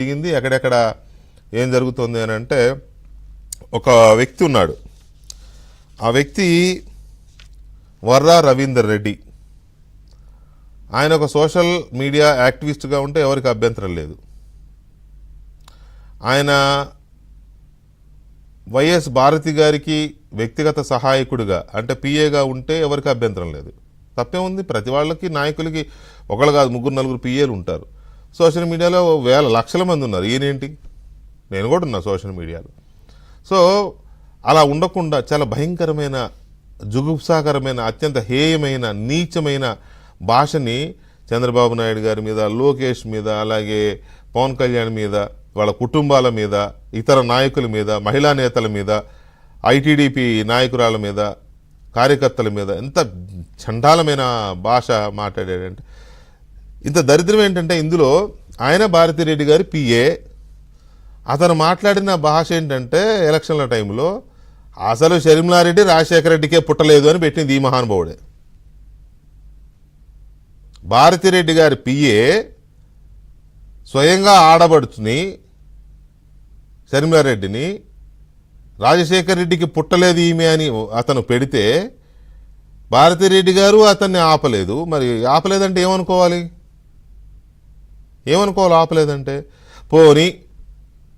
జరిగింది, ఎక్కడెక్కడ ఏం జరుగుతుంది అని అంటే, ఒక వ్యక్తి ఉన్నాడు. ఆ వ్యక్తి వర్రా రవీందర్ రెడ్డి. ఆయన ఒక సోషల్ మీడియా యాక్టివిస్ట్గా ఉంటే ఎవరికి అభ్యంతరం లేదు. ఆయన వైఎస్ భారతి గారికి వ్యక్తిగత సహాయకుడిగా అంటే పిఏగా ఉంటే ఎవరికి అభ్యంతరం లేదు. తప్పే ఉంది. ప్రతి వాళ్ళకి నాయకులకి ఒకళ్ళు కాదు, ముగ్గురు నలుగురు పిఏలు ఉంటారు. సోషల్ మీడియాలో వేల లక్షల మంది ఉన్నారు. ఈయనేంటి, నేను కూడా ఉన్నా సోషల్ మీడియాలో. సో అలా ఉండకుండా చాలా భయంకరమైన, జుగుప్సాకరమైన, అత్యంత హేయమైన, నీచమైన భాషని చంద్రబాబు నాయుడు గారి మీద, లోకేష్ మీద, అలాగే పవన్ కళ్యాణ్ మీద, వాళ్ళ కుటుంబాల మీద, ఇతర నాయకుల మీద, మహిళా నేతల మీద, ఐటీడీపీ నాయకురాల మీద, కార్యకర్తల మీద ఎంత చండాలమైన భాష మాట్లాడాడంటే, ఇంత దరిద్రం ఏంటంటే ఇందులో ఆయన భారతిరెడ్డి గారి పిఏ. అతను మాట్లాడిన భాష ఏంటంటే ఎలక్షన్ల టైంలో అసలు షర్మిలారెడ్డి రాజశేఖర రెడ్డికే పుట్టలేదు అని పెట్టింది ఈ మహానుభావుడే. భారతిరెడ్డి గారి పిఏ స్వయంగా ఆడబడుచుని షర్మిలారెడ్డిని రాజశేఖర రెడ్డికి పుట్టలేదు ఈమె అని అతను పెడితే, భారతిరెడ్డి గారు అతన్ని ఆపలేదు. మరి ఆపలేదంటే ఏమనుకోవాలి? ఆపలేదంటే పోని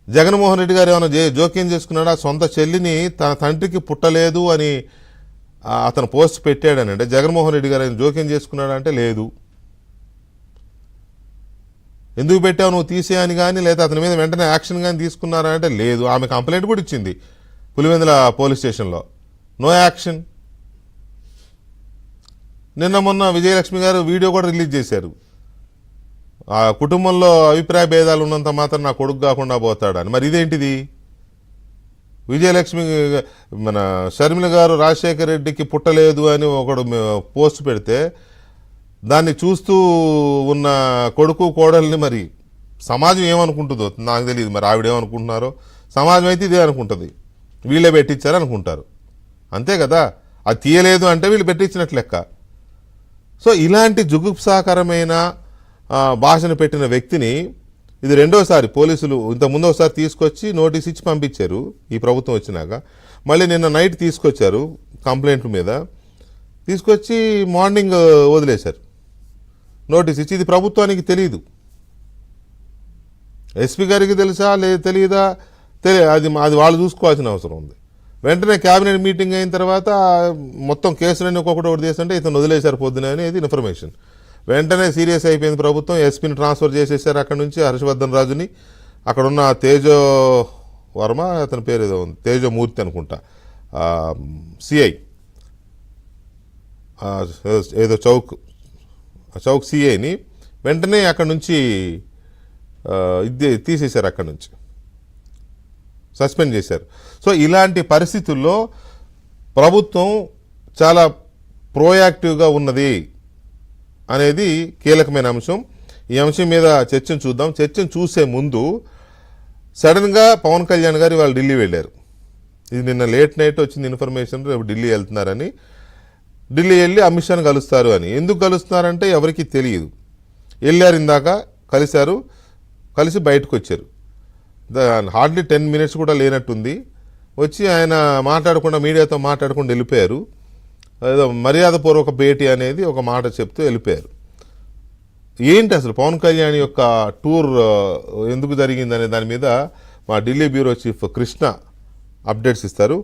జగన్మోహన్ రెడ్డి గారు ఏమైనా జోక్యం చేసుకున్నాడా? సొంత చెల్లిని తన తండ్రికి పుట్టలేదు అని అతను పోస్ట్ పెట్టాడనంటే జగన్మోహన్ రెడ్డి గారు జోక్యం చేసుకున్నాడా అంటే లేదు. ఎందుకు పెట్టావు నువ్వు తీసేయని కానీ, లేదా అతని మీద వెంటనే యాక్షన్ కానీ తీసుకున్నారా అంటే లేదు. ఆమె కంప్లైంట్ కూడా ఇచ్చింది పులివెందుల పోలీస్ స్టేషన్లో, నో యాక్షన్. నిన్న మొన్న విజయలక్ష్మి గారు వీడియో కూడా రిలీజ్ చేశారు. ఆ కుటుంబంలో అభిప్రాయ భేదాలు ఉన్నంత మాత్రం నా కొడుకు కాకుండా పోతాడని. మరి ఇదేంటిది? విజయలక్ష్మి మన షర్మిల గారు రాజశేఖర రెడ్డికి పుట్టలేదు అని ఒకడు పోస్ట్ పెడితే దాన్ని చూస్తూ ఉన్న కొడుకు కోడల్ని మరి సమాజం ఏమనుకుంటుందో నాకు తెలియదు. మరి ఆవిడేమనుకుంటున్నారో, సమాజం అయితే ఇదే అనుకుంటుంది, వీళ్ళే పెట్టించారు అనుకుంటారు. అంతే కదా, అది తీయలేదు అంటే వీళ్ళు పెట్టించినట్లు లెక్క. సో ఇలాంటి జుగుప్సాకరమైన భాషను పెట్టిన వ్యక్తిని ఇది రెండోసారి పోలీసులు ఇంతకుముందు ఒకసారి తీసుకొచ్చి నోటీస్ ఇచ్చి పంపించారు ఈ ప్రభుత్వం వచ్చినాక. మళ్ళీ నిన్న నైట్ తీసుకొచ్చారు కంప్లైంట్ మీద, తీసుకొచ్చి మార్నింగ్ వదిలేశారు నోటీస్ ఇచ్చి. ఇది ప్రభుత్వానికి తెలియదు. ఎస్పీ గారికి తెలుసా లేదు తెలియదా అది వాళ్ళు చూసుకోవాల్సిన అవసరం ఉంది. వెంటనే క్యాబినెట్ మీటింగ్ అయిన తర్వాత మొత్తం కేసులన్నీ ఒక్కొక్కటి ఒకటి చేస్తుంటే ఇతను వదిలేశారు పొద్దున అనేది ఇన్ఫర్మేషన్. వెంటనే సీరియస్ అయిపోయింది ప్రభుత్వం. ఎస్పీని ట్రాన్స్ఫర్ చేసేసారు అక్కడ నుంచి, హర్షవర్ధన్ రాజుని. అక్కడున్న తేజో వర్మ, అతని పేరు ఏదో ఉంది, తేజమూర్తి అనుకుంటా, సిఐ ఏదో చౌక్ సిఐని వెంటనే అక్కడ నుంచి తీసేశారు, అక్కడ నుంచి సస్పెండ్ చేశారు. సో ఇలాంటి పరిస్థితుల్లో ప్రభుత్వం చాలా ప్రోయాక్టివ్గా ఉన్నది అనేది కీలకమైన అంశం. ఈ అంశం మీద చర్చను చూద్దాం. చర్చను చూసే ముందు సడన్గా పవన్ కళ్యాణ్ గారు వాళ్ళు ఢిల్లీ వెళ్ళారు. ఇది నిన్న లేట్ నైట్ వచ్చింది ఇన్ఫర్మేషన్, రేపు ఢిల్లీ వెళ్తున్నారని. ఢిల్లీ వెళ్ళి అమిత్ షాను కలుస్తారు అని. ఎందుకు కలుస్తున్నారంటే ఎవరికి తెలియదు. వెళ్ళారు, ఇందాక కలిశారు, కలిసి బయటకు వచ్చారు. హార్డ్లీ 10 minutes కూడా లేనట్టుంది. వచ్చి ఆయన మాట్లాడకుండా, మీడియాతో మాట్లాడకుండా వెళ్ళిపోయారు. ఏదో మర్యాదపూర్వక భేటీ అనేది ఒక మాట చెప్తూ వెళ్ళిపోయారు. ఏంటి అసలు పవన్ కళ్యాణ్ యొక్క టూర్ ఎందుకు జరిగిందనే దాని మీద మా Delhi bureau chief Krishna updates ఇస్తారు.